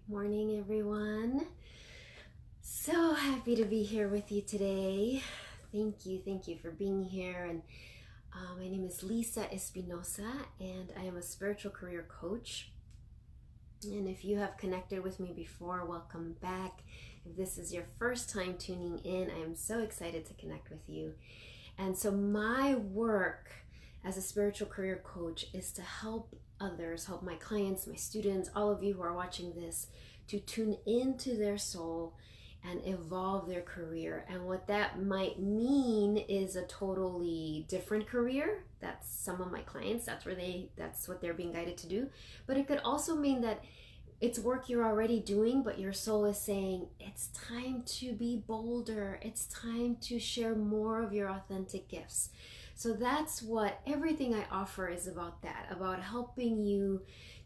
Morning, everyone. So happy to be here with you today. Thank you for being here. And my name is Lisa Espinosa, and I am a spiritual career coach. And if you have connected with me before, welcome back. If this is your first time tuning in, I am so excited to connect with you. And so my work as a spiritual career coach is to help others, help my clients, my students, all of you who are watching this, to tune into their soul and evolve their career. And what that might mean is a totally different career. That's some of my clients, that's what they're being guided to do. But it could also mean that it's work you're already doing, but your soul is saying, it's time to be bolder. It's time to share more of your authentic gifts. So that's what everything I offer is about, about helping you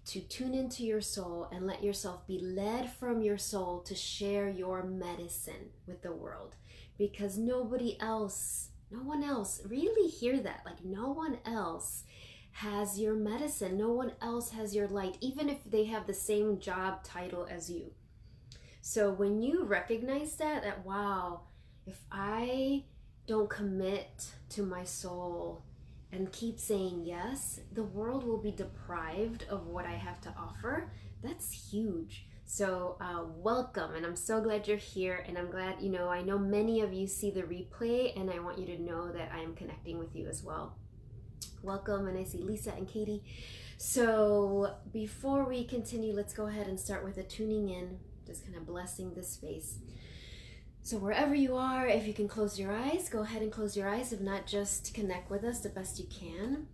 to tune into your soul and let yourself be led from your soul to share your medicine with the world. Because no one else, really hear that, like no one else has your medicine. No one else has your light, even if they have the same job title as you. So when you recognize that wow, if I don't commit to my soul and keep saying yes, the world will be deprived of what I have to offer. That's huge. So welcome, and I'm so glad you're here, and I'm glad, I know many of you see the replay, and I want you to know that I am connecting with you as well. Welcome, and I see Lisa and Katie. So before we continue, let's go ahead and start with a tuning in, just kind of blessing this space. So wherever you are, if you can close your eyes, go ahead and close your eyes. If not, just connect with us the best you can.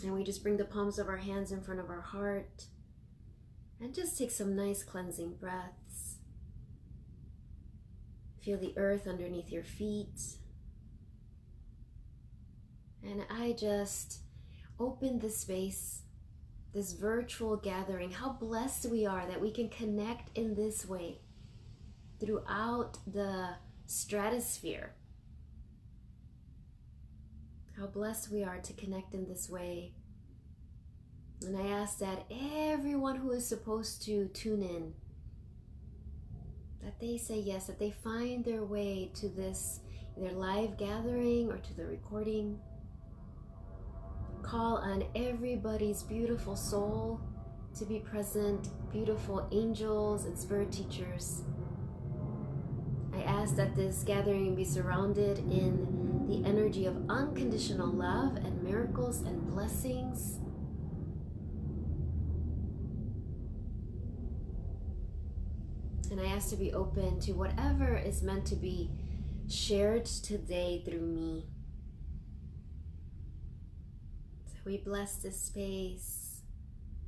And we just bring the palms of our hands in front of our heart and just take some nice cleansing breaths. Feel the earth underneath your feet. And I just open this space, this virtual gathering. How blessed we are that we can connect in this way throughout the stratosphere. How blessed we are to connect in this way. And I ask that everyone who is supposed to tune in, that they say yes, that they find their way to this, either live gathering or to the recording. Call on everybody's beautiful soul to be present, beautiful angels and spirit teachers. I ask that this gathering be surrounded in the energy of unconditional love and miracles and blessings. And I ask to be open to whatever is meant to be shared today through me. So we bless this space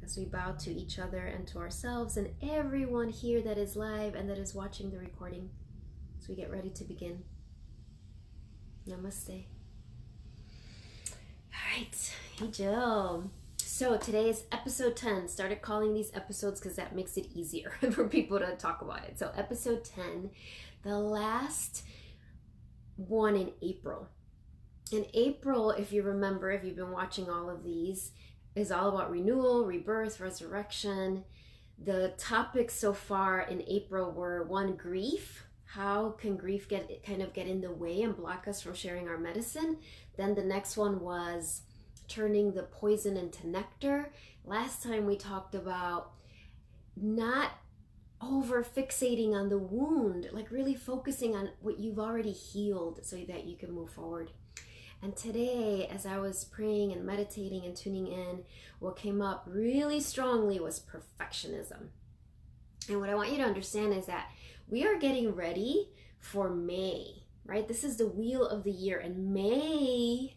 as we bow to each other and to ourselves and everyone here that is live and that is watching the recording. So we get ready to begin. Namaste. All right, hey Jill. So today is episode 10. Started calling these episodes because that makes it easier for people to talk about it. So episode 10, the last one in April. In April, if you remember, if you've been watching all of these, is all about renewal, rebirth, resurrection. The topics so far in April were one, grief. How can grief get in the way and block us from sharing our medicine? Then the next one was turning the poison into nectar. Last time we talked about not over fixating on the wound, like really focusing on what you've already healed so that you can move forward. And today, as I was praying and meditating and tuning in, what came up really strongly was perfectionism. And what I want you to understand is that we are getting ready for May, right? This is the wheel of the year, and May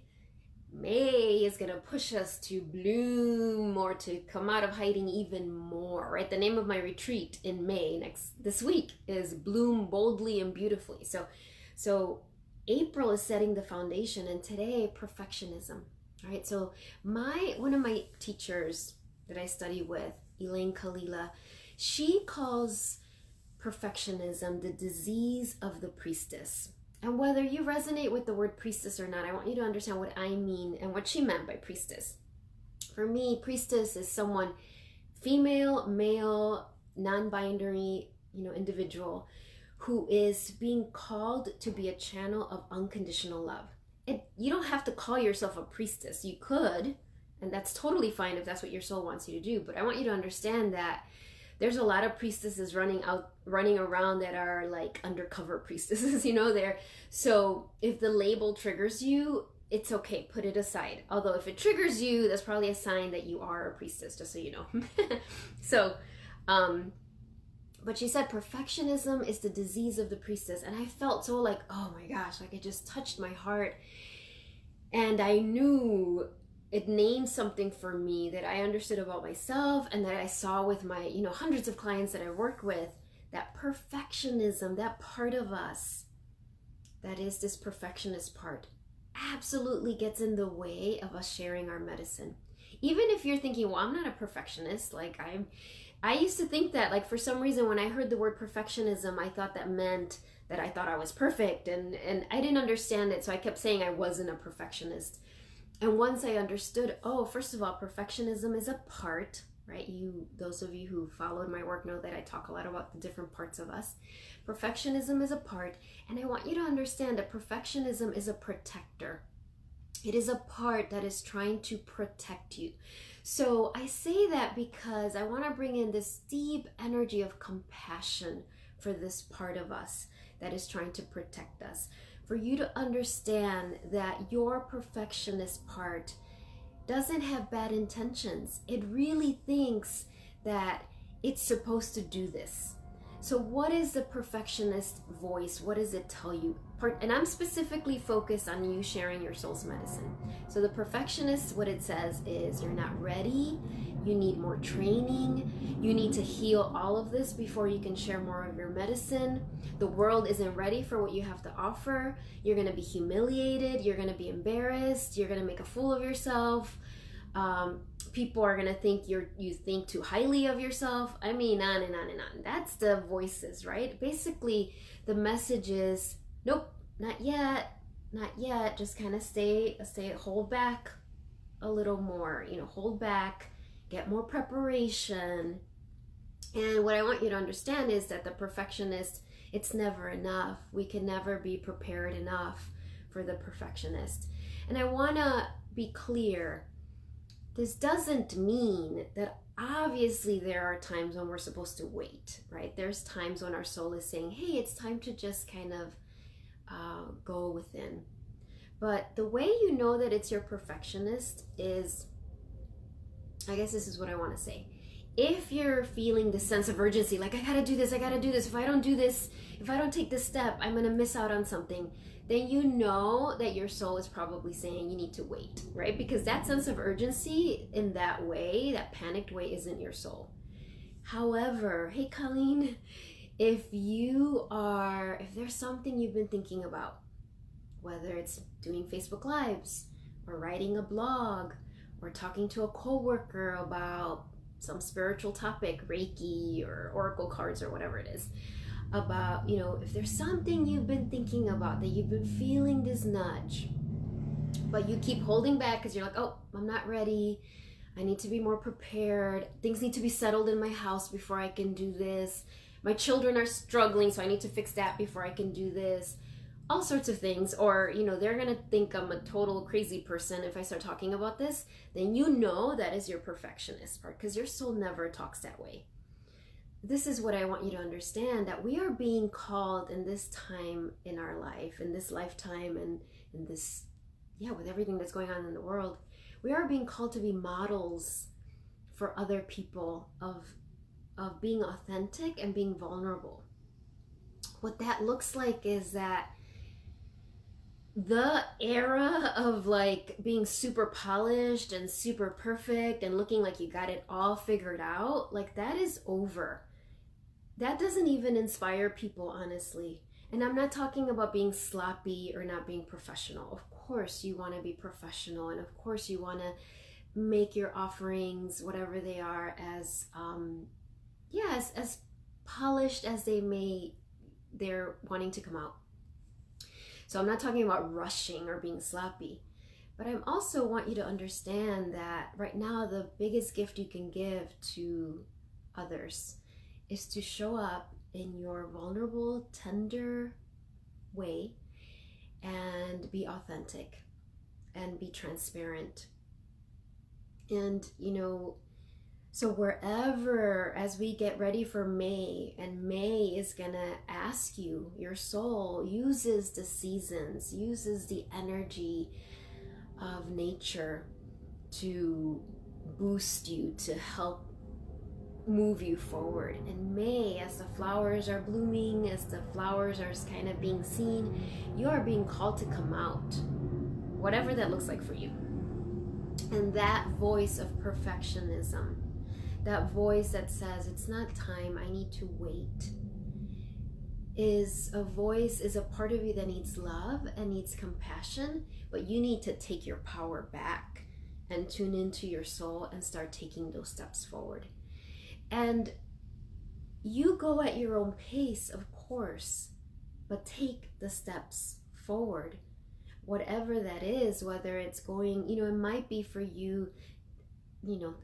is going to push us to bloom or to come out of hiding even more, right? The name of my retreat in May this week is Bloom Boldly and Beautifully. So April is setting the foundation, and today, perfectionism, right? So one of my teachers that I study with, Elaine Kalila, she calls perfectionism the disease of the priestess. And whether you resonate with the word priestess or not, I want you to understand what I mean and what she meant by priestess. For me, priestess is someone female, male, non-binary, individual who is being called to be a channel of unconditional love. You don't have to call yourself a priestess. You could, and that's totally fine if that's what your soul wants you to do. But I want you to understand that there's a lot of priestesses running around that are like undercover priestesses, there. So if the label triggers you, it's okay, put it aside. Although if it triggers you, that's probably a sign that you are a priestess, just so you know. So, but she said perfectionism is the disease of the priestess. And I felt so like, oh my gosh, like it just touched my heart. And I knew it named something for me that I understood about myself and that I saw with my, hundreds of clients that I work with, that perfectionism, that part of us, that is this perfectionist part, absolutely gets in the way of us sharing our medicine. Even if you're thinking, well, I'm not a perfectionist, like I used to think that, like, for some reason, when I heard the word perfectionism, I thought that meant that I thought I was perfect, and I didn't understand it, so I kept saying I wasn't a perfectionist. And once I understood, oh, first of all, perfectionism is a part, right? Those of you who followed my work know that I talk a lot about the different parts of us. Perfectionism is a part, and I want you to understand that perfectionism is a protector. It is a part that is trying to protect you. So I say that because I want to bring in this deep energy of compassion for this part of us that is trying to protect us. For you to understand that your perfectionist part doesn't have bad intentions. It really thinks that it's supposed to do this. So what is the perfectionist voice? What does it tell you? And I'm specifically focused on you sharing your soul's medicine. So the perfectionist, what it says is you're not ready, you need more training, you need to heal all of this before you can share more of your medicine. The world isn't ready for what you have to offer. You're going to be humiliated, you're going to be embarrassed, you're going to make a fool of yourself. People are going to think you think too highly of yourself. I mean, on and on and on. That's the voices, right? Basically, the message is, nope, not yet. Just kind of hold back a little more, hold back, get more preparation. And what I want you to understand is that the perfectionist, it's never enough. We can never be prepared enough for the perfectionist. And I want to be clear. This doesn't mean that obviously there are times when we're supposed to wait, right? There's times when our soul is saying, hey, it's time to just kind of go within. But the way you know that it's your perfectionist is, I guess this is what I want to say. If you're feeling this sense of urgency, like I gotta do this, if I don't do this, if I don't take this step, I'm gonna miss out on something, then you know that your soul is probably saying you need to wait, right? Because that sense of urgency in that way, that panicked way, isn't your soul. However, hey Colleen, if there's something you've been thinking about, whether it's doing Facebook Lives or writing a blog or talking to a coworker about some spiritual topic, Reiki or Oracle cards or whatever it is, about, if there's something you've been thinking about, that you've been feeling this nudge, but you keep holding back because you're like, oh, I'm not ready, I need to be more prepared, things need to be settled in my house before I can do this, my children are struggling, so I need to fix that before I can do this, all sorts of things. Or they're gonna think I'm a total crazy person if I start talking about this. Then that is your perfectionist part, because your soul never talks that way. This is what I want you to understand, that we are being called in this time in our life, in this lifetime, and in this, with everything that's going on in the world, we are being called to be models for other people of being authentic and being vulnerable. What that looks like is that the era of like being super polished and super perfect and looking like you got it all figured out, like that is over. That doesn't even inspire people, honestly. And I'm not talking about being sloppy or not being professional. Of course you want to be professional, and of course you want to make your offerings, whatever they are, as as polished as they're wanting to come out. So I'm not talking about rushing or being sloppy, but I also want you to understand that right now the biggest gift you can give to others is to show up in your vulnerable, tender way and be authentic and be transparent. And, so wherever, as we get ready for May, and May is gonna ask you, your soul uses the seasons, uses the energy of nature to boost you, to help move you forward. And May, as the flowers are blooming, as the flowers are kind of being seen, you are being called to come out, whatever that looks like for you. And that voice of perfectionism, that voice that says it's not time, I need to wait, is a part of you that needs love and needs compassion, but you need to take your power back and tune into your soul and start taking those steps forward. And you go at your own pace, of course, but take the steps forward, whatever that is, whether it's going, it might be for you,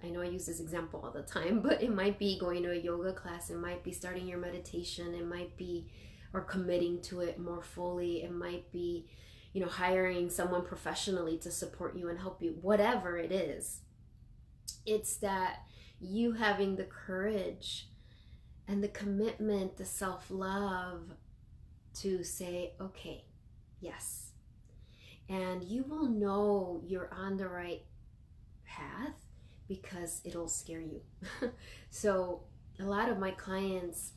I know I use this example all the time, but it might be going to a yoga class, it might be starting your meditation, it might be, or committing to it more fully, it might be, hiring someone professionally to support you and help you, whatever it is. It's that you having the courage and the commitment, the self-love to say, okay, yes. And you will know you're on the right path because it'll scare you. So a lot of my clients,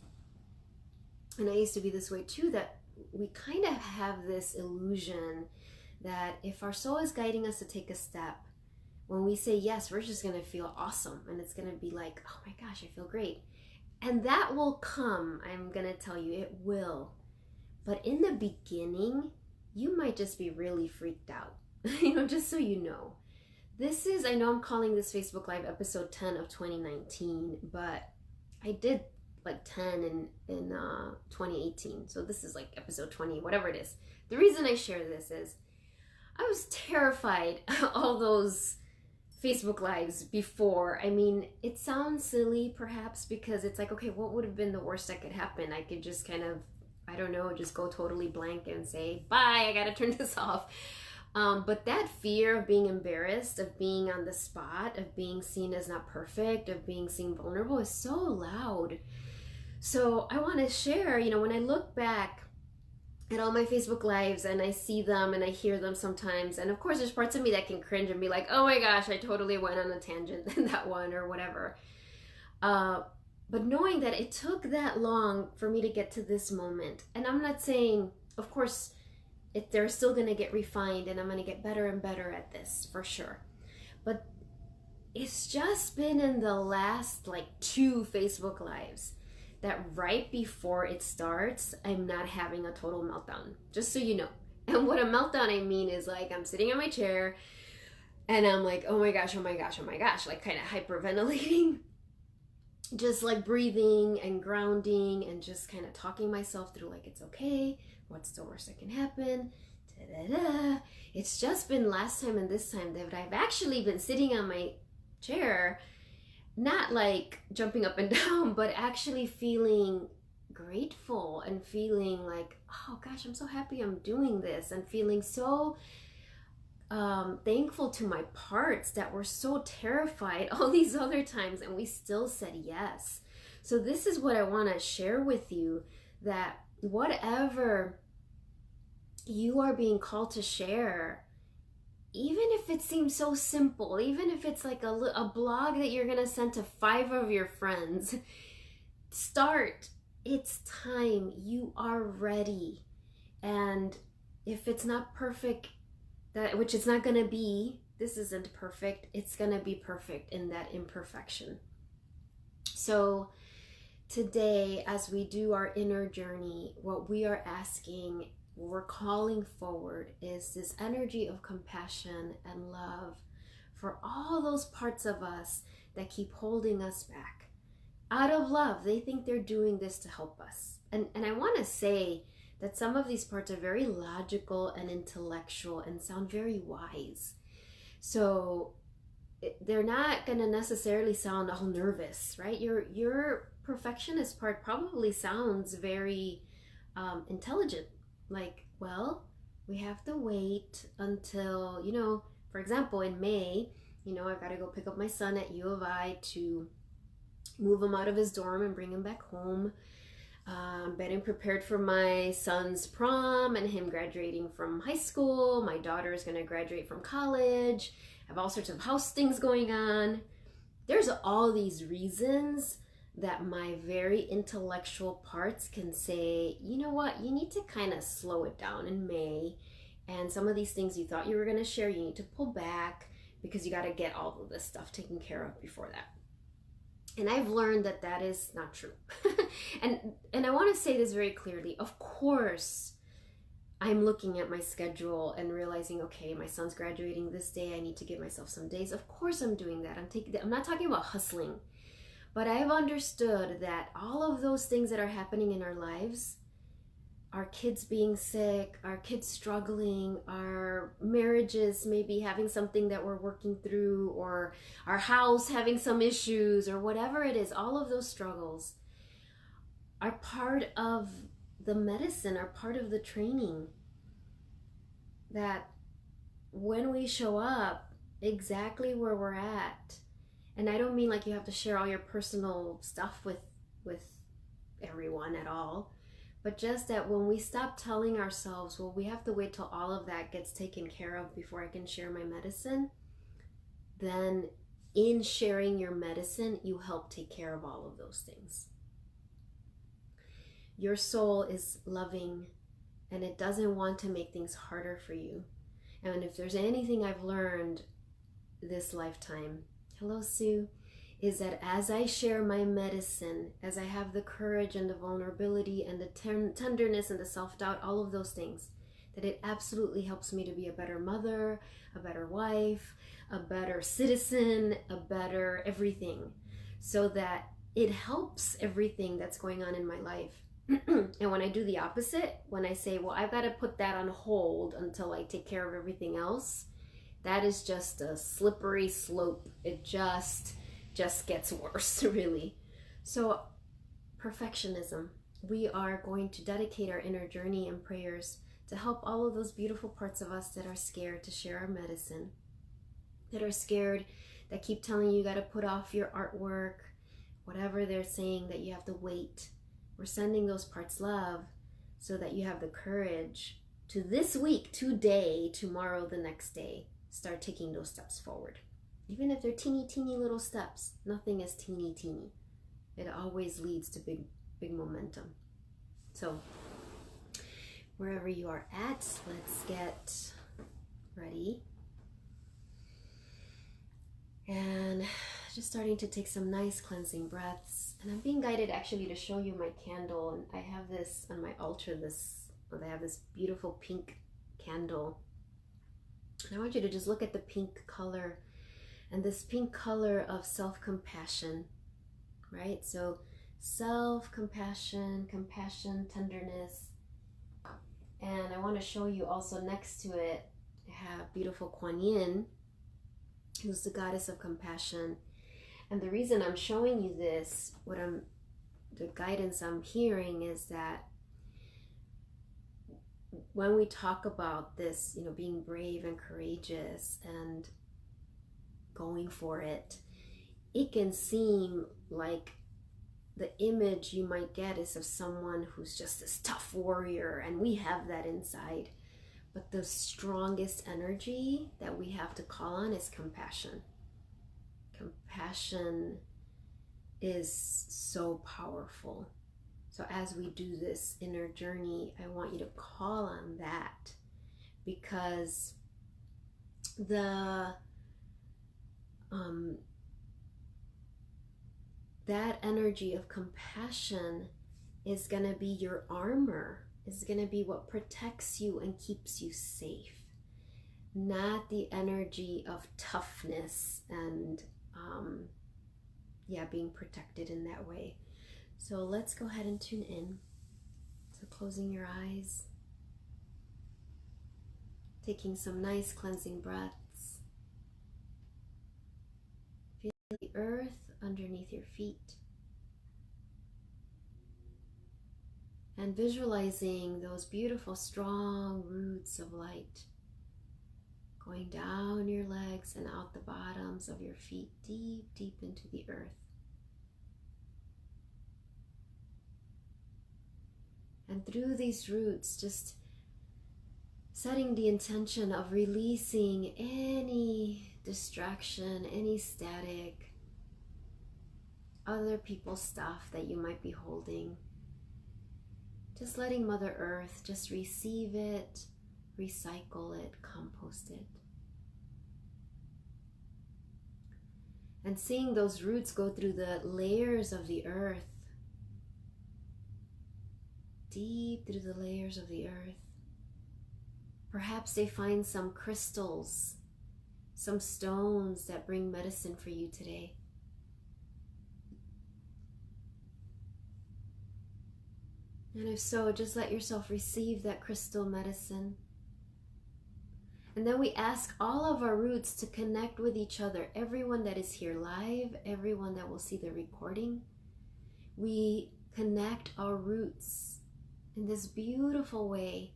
and I used to be this way too, that we kind of have this illusion that if our soul is guiding us to take a step, when we say yes, we're just going to feel awesome. And it's going to be like, oh my gosh, I feel great. And that will come. I'm going to tell you, it will. But in the beginning, you might just be really freaked out, just so you know. This is, I know I'm calling this Facebook Live episode 10 of 2019, but I did like 10 in 2018. So this is like episode 20, whatever it is. The reason I share this is I was terrified all those Facebook Lives before. I mean, it sounds silly perhaps because it's like, okay, what would have been the worst that could happen? I could just kind of, I don't know, just go totally blank and say, bye, I gotta turn this off. But that fear of being embarrassed, of being on the spot, of being seen as not perfect, of being seen vulnerable is so loud. So I want to share, when I look back at all my Facebook Lives and I see them and I hear them sometimes, and of course there's parts of me that can cringe and be like, oh my gosh, I totally went on a tangent in that one or whatever. But knowing that it took that long for me to get to this moment, and I'm not saying, of course, they're still going to get refined and I'm going to get better and better at this for sure. But it's just been in the last like 2 Facebook Lives that right before it starts, I'm not having a total meltdown, just so you know. And what a meltdown I mean is like I'm sitting in my chair and I'm like, oh my gosh, like kind of hyperventilating, just like breathing and grounding and just kind of talking myself through like, it's okay. What's the worst that can happen? Da-da-da. It's just been last time and this time that I've actually been sitting on my chair, not like jumping up and down, but actually feeling grateful and feeling like, oh gosh, I'm so happy I'm doing this, and feeling so thankful to my parts that were so terrified all these other times and we still said yes. So this is what I want to share with you, that whatever you are being called to share, even if it seems so simple, even if it's like a blog that you're going to send to 5 of your friends, start. It's time. You are ready. And if it's not perfect, which it's not going to be, this isn't perfect, it's going to be perfect in that imperfection. So today, as we do our inner journey, what we are asking, what we're calling forward is this energy of compassion and love for all those parts of us that keep holding us back. Out of love, they think they're doing this to help us. And I want to say that some of these parts are very logical and intellectual and sound very wise. So they're not going to necessarily sound all nervous, right? Your perfectionist part probably sounds very intelligent. Like, well, we have to wait until, for example, in May, I've got to go pick up my son at U of I to move him out of his dorm and bring him back home. Getting prepared for my son's prom and him graduating from high school. My daughter is going to graduate from college. I have all sorts of house things going on. There's all these reasons that my very intellectual parts can say, you know what, you need to kind of slow it down in May. And some of these things you thought you were going to share, you need to pull back because you got to get all of this stuff taken care of before that. And I've learned that that is not true. and I want to say this very clearly. Of course, I'm looking at my schedule and realizing, okay, my son's graduating this day. I need to give myself some days. Of course I'm doing that. I'm not talking about hustling. But I've understood that all of those things that are happening in our lives, our kids being sick, our kids struggling, our marriages maybe having something that we're working through, or our house having some issues, or whatever it is, all of those struggles are part of the medicine, are part of the training. That when we show up exactly where we're at, and I don't mean like you have to share all your personal stuff with everyone at all, but just that when we stop telling ourselves, well, we have to wait till all of that gets taken care of before I can share my medicine, then in sharing your medicine, you help take care of all of those things. Your soul is loving, and it doesn't want to make things harder for you. And if there's anything I've learned this lifetime, hello Sue, is that as I share my medicine, as I have the courage and the vulnerability and the tenderness and the self-doubt, all of those things, that it absolutely helps me to be a better mother, a better wife, a better citizen, a better everything, so that it helps everything that's going on in my life. And when I do the opposite, when I say, well, I've got to put that on hold until I take care of everything else, that is just a slippery slope. It just gets worse, really. So perfectionism, we are going to dedicate our inner journey and prayers to help all of those beautiful parts of us that are scared to share our medicine, that are scared, that keep telling you got to put off your artwork, whatever they're saying, that you have to wait. We're sending those parts love so that you have the courage to this week, today, tomorrow, the next day, start taking those steps forward. Even if they're teeny little steps, nothing is teeny. It always leads to big momentum. So wherever you are at, let's get ready. And just starting to take some nice cleansing breaths. And I'm being guided actually to show you my candle. And I have this on my altar, I have this beautiful pink candle. And I want you to just look at the pink color, and this pink color of self-compassion, right? So self-compassion, compassion, tenderness. And I want to show you also next to it, I have beautiful Kuan Yin, who's the goddess of compassion. And the reason I'm showing you this, the guidance I'm hearing is that when we talk about this, being brave and courageous and going for it, it can seem like the image you might get is of someone who's just this tough warrior, and we have that inside. But the strongest energy that we have to call on is compassion. Compassion is so powerful. So as we do this inner journey, I want you to call on that, because that energy of compassion is going to be your armor, is going to be what protects you and keeps you safe, not the energy of toughness and being protected in that way. So let's go ahead and tune in. So closing your eyes, taking some nice cleansing breaths. earth underneath your feet. And visualizing those beautiful, strong roots of light going down your legs and out the bottoms of your feet, deep, deep into the earth. And through these roots, just setting the intention of releasing any distraction, any static, other people's stuff that you might be holding. Just letting Mother Earth just receive it, recycle it, compost it. And seeing those roots go through the layers of the earth, deep through the layers of the earth. Perhaps they find some crystals, some stones that bring medicine for you today. And if so, just let yourself receive that crystal medicine. And then we ask all of our roots to connect with each other. Everyone that is here live, everyone that will see the recording. We connect our roots in this beautiful way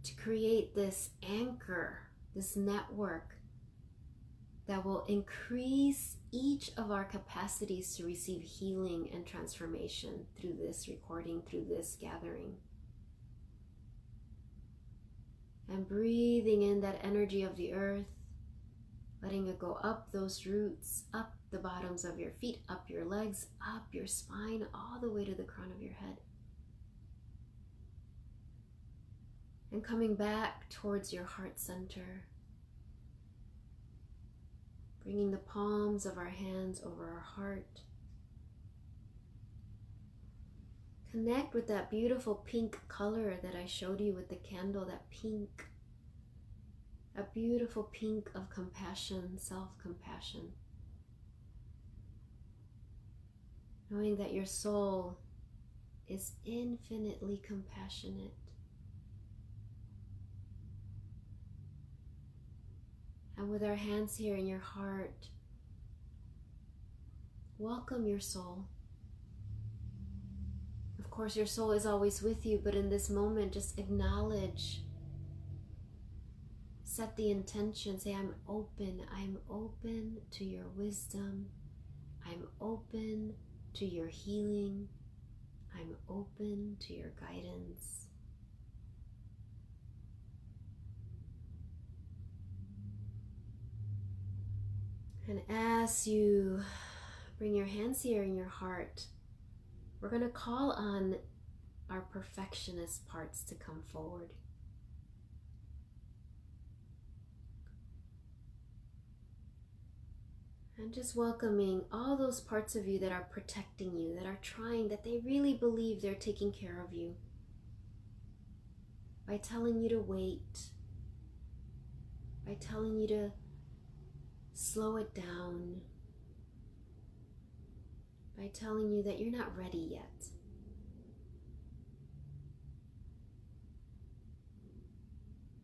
to create this anchor, this network that will increase each of our capacities to receive healing and transformation through this recording, through this gathering. And breathing in that energy of the earth, letting it go up those roots, up the bottoms of your feet, up your legs, up your spine, all the way to the crown of your head. And coming back towards your heart center, bringing the palms of our hands over our heart. Connect with that beautiful pink color that I showed you with the candle, that pink. A beautiful pink of compassion, self-compassion. Knowing that your soul is infinitely compassionate. And with our hands here in your heart, welcome your soul. Of course, your soul is always with you, but in this moment, just acknowledge. Set the intention, say, I'm open to your wisdom. I'm open to your healing. I'm open to your guidance. And as you bring your hands here in your heart, we're going to call on our perfectionist parts to come forward. And just welcoming all those parts of you that are protecting you, that are trying, that they really believe they're taking care of you. By telling you to wait, by telling you to slow it down, by telling you that you're not ready yet.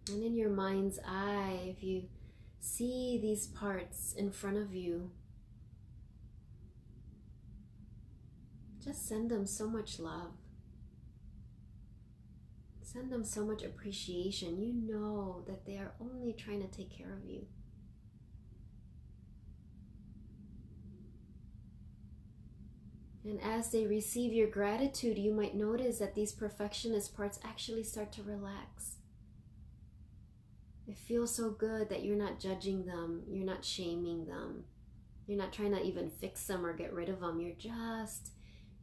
And in your mind's eye, if you see these parts in front of you, just send them so much love. Send them so much appreciation. You know that they are only trying to take care of you. And as they receive your gratitude, you might notice that these perfectionist parts actually start to relax. It feels so good that you're not judging them, you're not shaming them, you're not trying to even fix them or get rid of them. You're just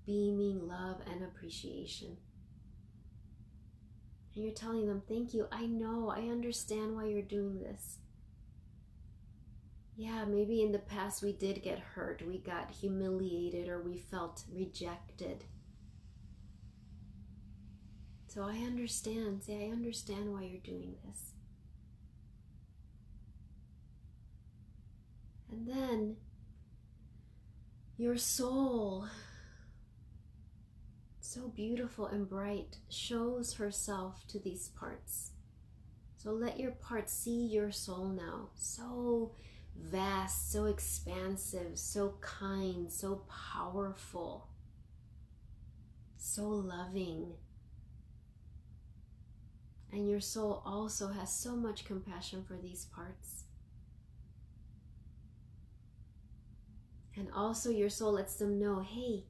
beaming love and appreciation. And you're telling them, thank you, I know, I understand why you're doing this. Yeah, maybe in the past we did get hurt, we got humiliated, or we felt rejected. So I understand. Say, I understand why you're doing this. And then your soul, so beautiful and bright, shows herself to these parts. So let your parts see your soul now, so vast, so expansive, so kind, so powerful, so loving. And your soul also has so much compassion for these parts. And also your soul lets them know, hey,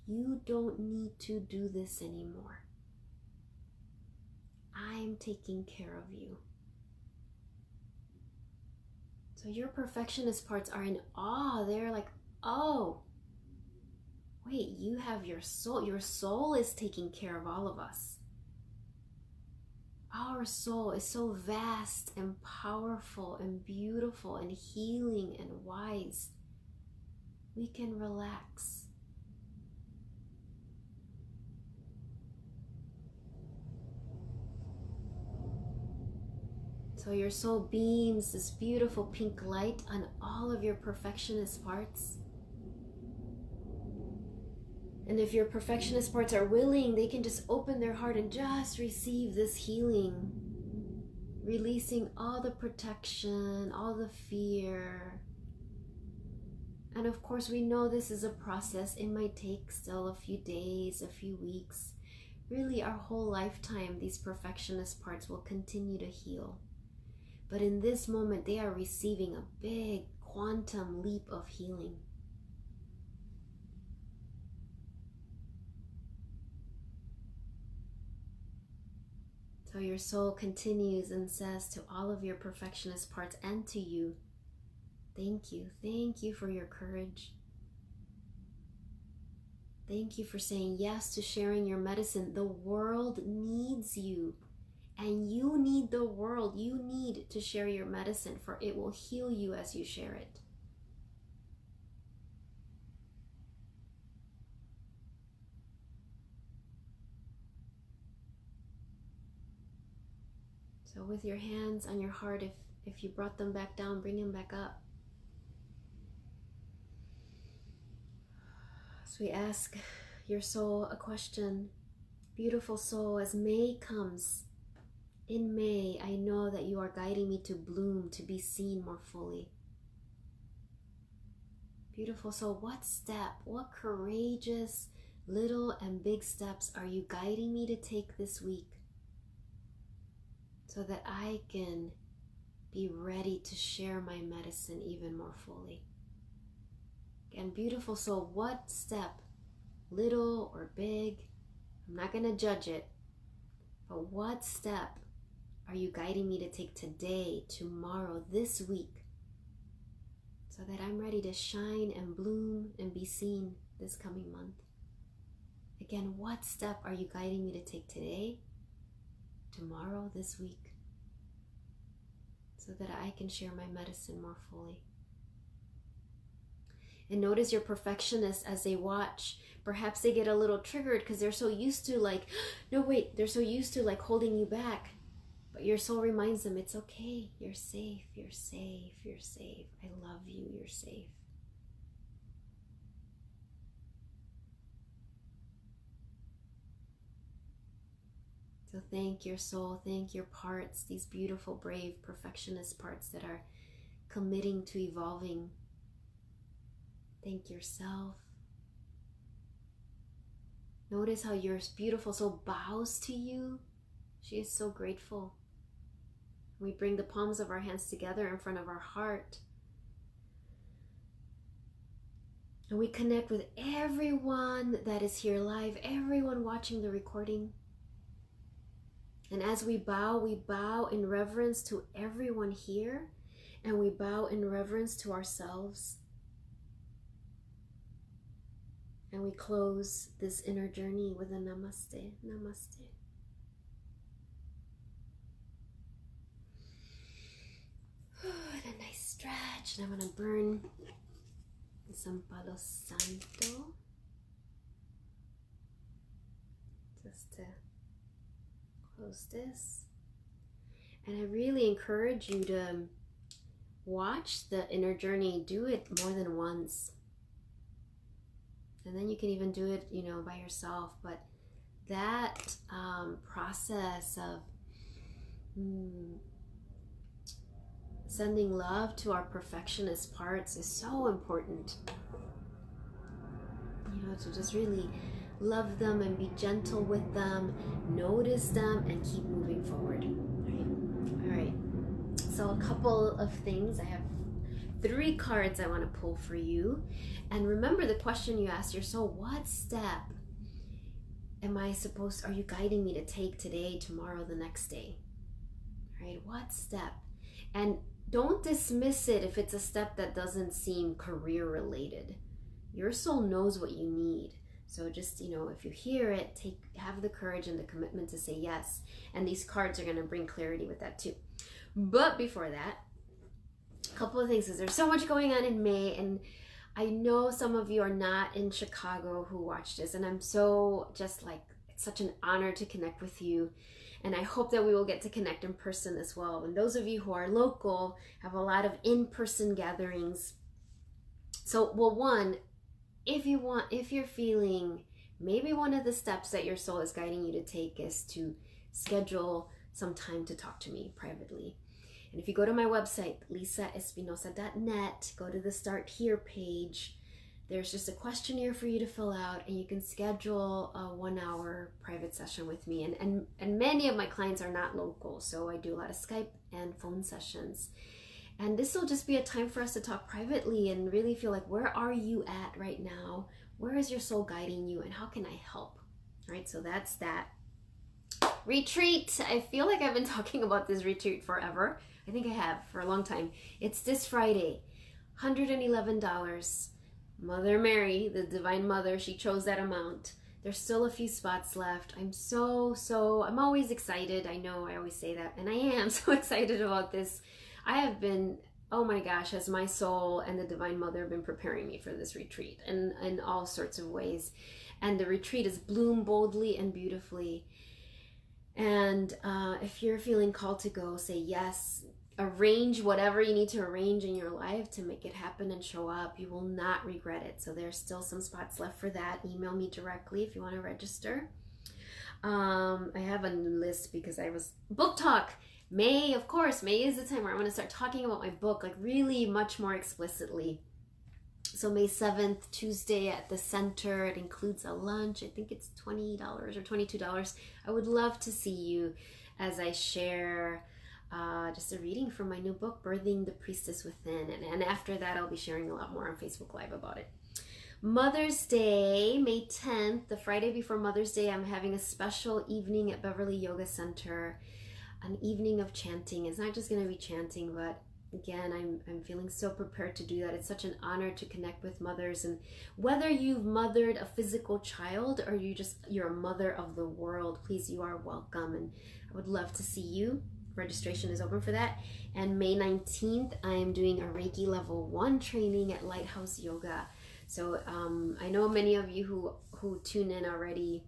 you don't need to do this anymore. I'm taking care of you. So your perfectionist parts are in awe. They're like, oh, wait, you have your soul. Your soul is taking care of all of us. Our soul is so vast and powerful and beautiful and healing and wise. We can relax. So your soul beams this beautiful pink light on all of your perfectionist parts. And if your perfectionist parts are willing, they can just open their heart and just receive this healing, releasing all the protection, all the fear. And of course, we know this is a process. It might take still a few days, a few weeks. Really, our whole lifetime, these perfectionist parts will continue to heal. But in this moment, they are receiving a big quantum leap of healing. So your soul continues and says to all of your perfectionist parts and to you, thank you for your courage. Thank you for saying yes to sharing your medicine. The world needs you, and you need the world. You need to share your medicine, for it will heal you as you share it. So with your hands on your heart, if you brought them back down, bring them back up. So we ask your soul a question. Beautiful soul, as May comes, in May, I know that you are guiding me to bloom, to be seen more fully. Beautiful soul, what step, what courageous little and big steps are you guiding me to take this week so that I can be ready to share my medicine even more fully? Again, beautiful soul, what step, little or big, I'm not going to judge it, but what step are you guiding me to take today, tomorrow, this week, so that I'm ready to shine and bloom and be seen this coming month? Again, what step are you guiding me to take today, tomorrow, this week, so that I can share my medicine more fully? And notice your perfectionists as they watch. Perhaps they get a little triggered because they're so used to they're so used to holding you back. But your soul reminds them, it's okay, you're safe, you're safe, you're safe. I love you, you're safe. So thank your soul, thank your parts, these beautiful, brave, perfectionist parts that are committing to evolving. Thank yourself. Notice how your beautiful soul bows to you. She is so grateful. We bring the palms of our hands together in front of our heart. And we connect with everyone that is here live, everyone watching the recording. And as we bow in reverence to everyone here, and we bow in reverence to ourselves. And we close this inner journey with a namaste, namaste. And a nice stretch. And I'm going to burn some Palo Santo. Just to close this. And I really encourage you to watch the inner journey. Do it more than once. And then you can even do it, by yourself. But that process of Sending love to our perfectionist parts is so important. You know, to just really love them and be gentle with them, notice them, and keep moving forward. All right. So a couple of things. I have 3 cards I want to pull for you. And remember the question you asked your soul: what step are you guiding me to take today, tomorrow, the next day? Right? What step? And don't dismiss it if it's a step that doesn't seem career related. Your soul knows what you need. So just, you know, if you hear it, have the courage and the commitment to say yes. And these cards are going to bring clarity with that too. But before that, a couple of things, because there's so much going on in May, and I know some of you are not in Chicago who watch this, and I'm so just like, it's such an honor to connect with you. And I hope that we will get to connect in person as well. And those of you who are local have a lot of in-person gatherings. So, well, one, if you're feeling, maybe one of the steps that your soul is guiding you to take is to schedule some time to talk to me privately. And if you go to my website, lisaespinosa.net, go to the Start Here page, there's just a questionnaire for you to fill out, and you can schedule a 1-hour private session with me. And many of my clients are not local, so I do a lot of Skype and phone sessions. And this will just be a time for us to talk privately and really feel like, where are you at right now? Where is your soul guiding you, and how can I help? All right, so that's that. Retreat. I feel like I've been talking about this retreat forever. I think I have for a long time. It's this Friday, $111. Mother Mary, the Divine Mother, she chose that amount. There's still a few spots left. I'm always excited. I know I always say that, and I am so excited about this. I have been, oh my gosh, has my soul and the Divine Mother been preparing me for this retreat in all sorts of ways. And the retreat is Bloom Boldly and Beautifully. And if you're feeling called to go, say yes. Arrange whatever you need to arrange in your life to make it happen and show up. You will not regret it. So there's still some spots left for that. Email me directly if you want to register. I have a list because I was book talk. May, of course, May is the time where I'm going to start talking about my book, like really much more explicitly. So May 7th, Tuesday at the center. It includes a lunch. I think it's $20 or $22. I would love to see you as I share just a reading from my new book, Birthing the Priestess Within. And after that, I'll be sharing a lot more on Facebook Live about it. Mother's Day, May 10th, the Friday before Mother's Day, I'm having a special evening at Beverly Yoga Center, an evening of chanting. It's not just going to be chanting, but again, I'm feeling so prepared to do that. It's such an honor to connect with mothers, and whether you've mothered a physical child or you're a mother of the world, please, you are welcome, and I would love to see you. Registration is open for that. And May 19th, I am doing a Reiki Level 1 training at Lighthouse Yoga. So I know many of you who tune in already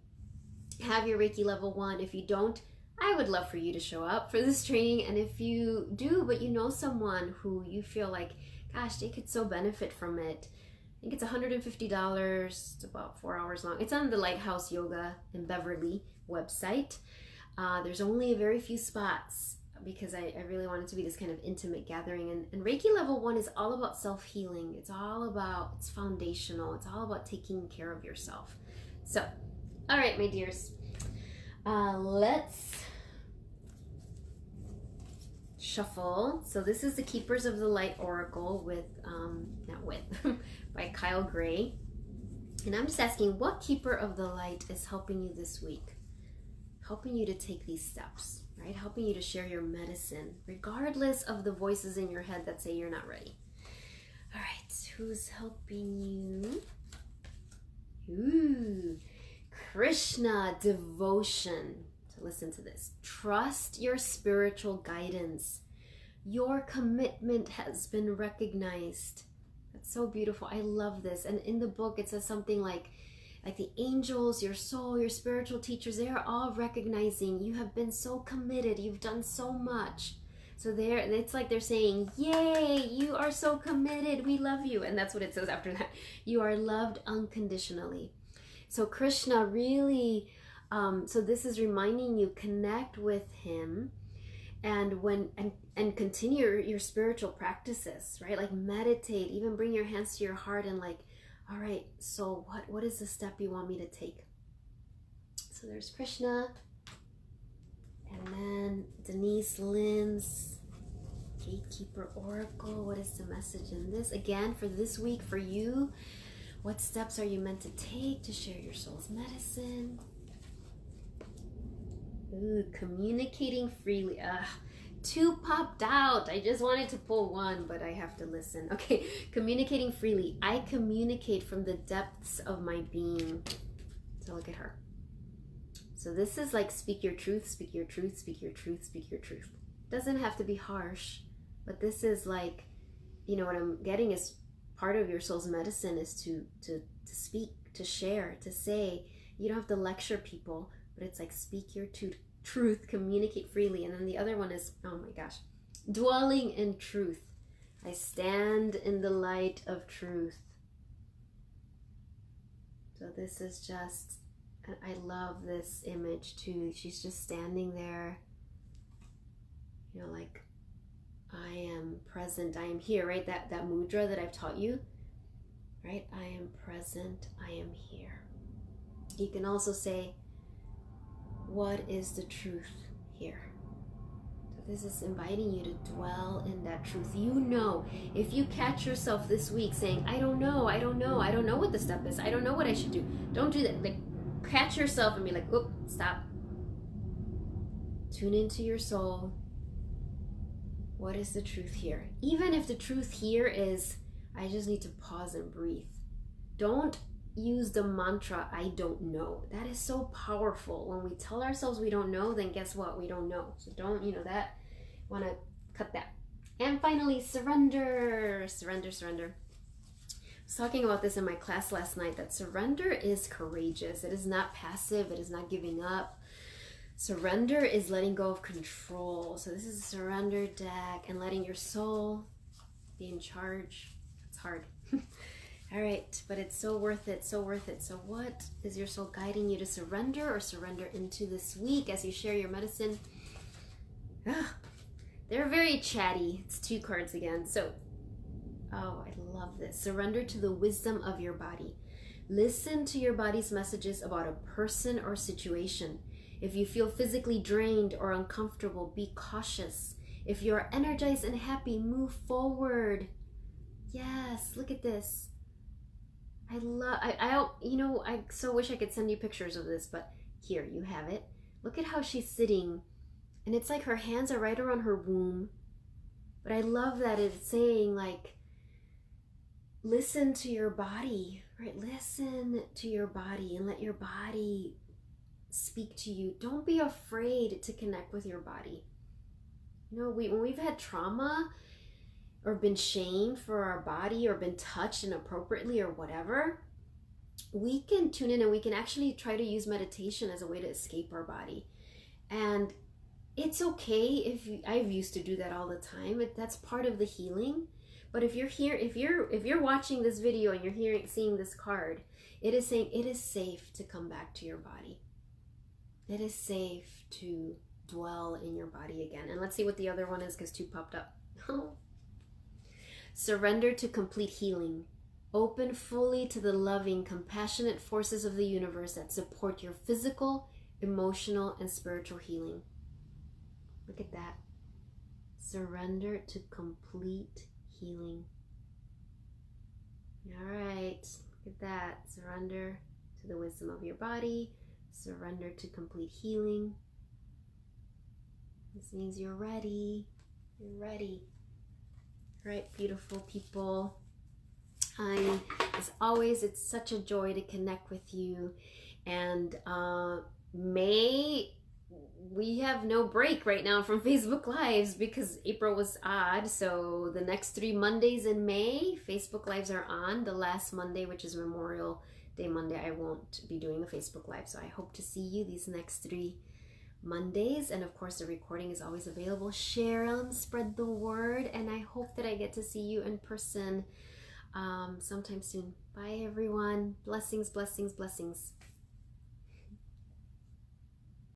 have your Reiki Level 1. If you don't, I would love for you to show up for this training. And if you do, but you know someone who you feel like, gosh, they could so benefit from it, I think it's $150. It's about 4 hours long. It's on the Lighthouse Yoga in Beverly website. There's only a very few spots because I really want it to be this kind of intimate gathering. And Reiki Level 1 is all about self-healing. It's foundational. It's all about taking care of yourself. So, all right, my dears, let's shuffle. So this is the Keepers of the Light Oracle by Kyle Gray. And I'm just asking, what keeper of the light is helping you this week? Helping you to take these steps, right? Helping you to share your medicine, regardless of the voices in your head that say you're not ready. All right, who's helping you? Ooh, Krishna, devotion. So listen to this. Trust your spiritual guidance. Your commitment has been recognized. That's so beautiful. I love this. And in the book, it says something like the angels, your soul, your spiritual teachers, they are all recognizing you have been so committed. You've done so much. So it's like they're saying, yay, you are so committed. We love you. And that's what it says after that. You are loved unconditionally. So Krishna really, so this is reminding you, connect with him and continue your spiritual practices, right? Like meditate, even bring your hands to your heart and like, all right, so what is the step you want me to take? So there's Krishna, and then Denise Lynn's Gatekeeper Oracle. What is the message in this? Again, for this week, for you, what steps are you meant to take to share your soul's medicine? Ooh, communicating freely. Two popped out. I just wanted to pull one, but I have to listen. Okay, communicating freely. I communicate from the depths of my being. So look at her. So this is like speak your truth, speak your truth, speak your truth, speak your truth. Doesn't have to be harsh, but this is like, you know, what I'm getting is part of your soul's medicine is to speak, to share, to say. You don't have to lecture people, but it's like speak your truth, communicate freely. And then the other one is, oh my gosh, dwelling in truth. I stand in the light of truth. So this is just, I love this image too. She's just standing there, you know, like, I am present, I am here, right? That mudra that I've taught you, right? I am present, I am here. You can also say, what is the truth here? So this is inviting you to dwell in that truth. You know, if you catch yourself this week saying, I don't know what the step is, I don't know what I should do. Don't do that. Like, catch yourself and be like, oop, stop. Tune into your soul. What is the truth here? Even if the truth here is, I just need to pause and breathe. Don't use the mantra, I don't know. That is so powerful. When we tell ourselves we don't know, then guess what? We don't know. So don't, you know, that, want to cut that. And finally, surrender. Surrender, surrender. I was talking about this in my class last night, that surrender is courageous. It is not passive. It is not giving up. Surrender is letting go of control. So this is a surrender deck and letting your soul be in charge. It's hard. All right, but it's so worth it, so worth it. So what is your soul guiding you to surrender or surrender into this week as you share your medicine? They're very chatty. It's 2 cards again. So, oh, I love this. Surrender to the wisdom of your body. Listen to your body's messages about a person or situation. If you feel physically drained or uncomfortable, be cautious. If you're energized and happy, move forward. Yes, look at this. I so wish I could send you pictures of this, but here, you have it. Look at how she's sitting, and it's like her hands are right around her womb. But I love that it's saying, like, listen to your body, right? Listen to your body and let your body speak to you. Don't be afraid to connect with your body. You know, when we've had trauma or been shamed for our body or been touched inappropriately or whatever, we can tune in and we can actually try to use meditation as a way to escape our body. And it's okay if I've used to do that all the time. That's part of the healing. But if you're here, if you're watching this video and you're seeing this card, it is saying it is safe to come back to your body. It is safe to dwell in your body again. And let's see what the other one is, because 2 popped up. Surrender to complete healing. Open fully to the loving, compassionate forces of the universe that support your physical, emotional, and spiritual healing. Look at that. Surrender to complete healing. All right, look at that. Surrender to the wisdom of your body. Surrender to complete healing. This means you're ready. You're ready. All right, beautiful people. As always, it's such a joy to connect with you. And we have no break right now from Facebook Lives because April was odd. So the next 3 Mondays in May, Facebook Lives are on. The last Monday, which is Memorial Day Monday, I won't be doing a Facebook Live. So I hope to see you these next 3 Mondays. And of course, the recording is always available. Share them, spread the word. And I hope that I get to see you in person sometime soon. Bye, everyone. Blessings, blessings, blessings.